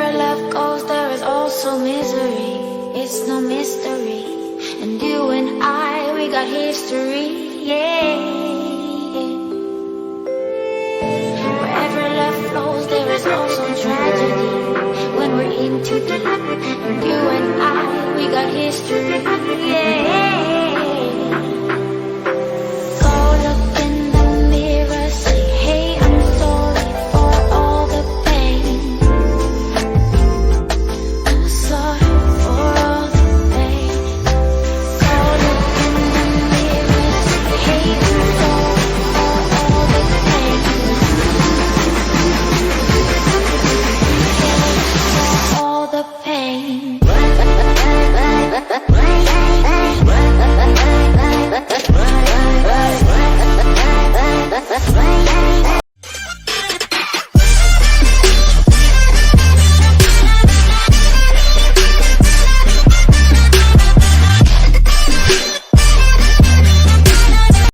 Wherever love goes, there is also misery. It's no mystery. And you and I, we got history, yeah. Wherever love flows, there is also tragedy. When we're in too deep, and you and I, we got history, yeah.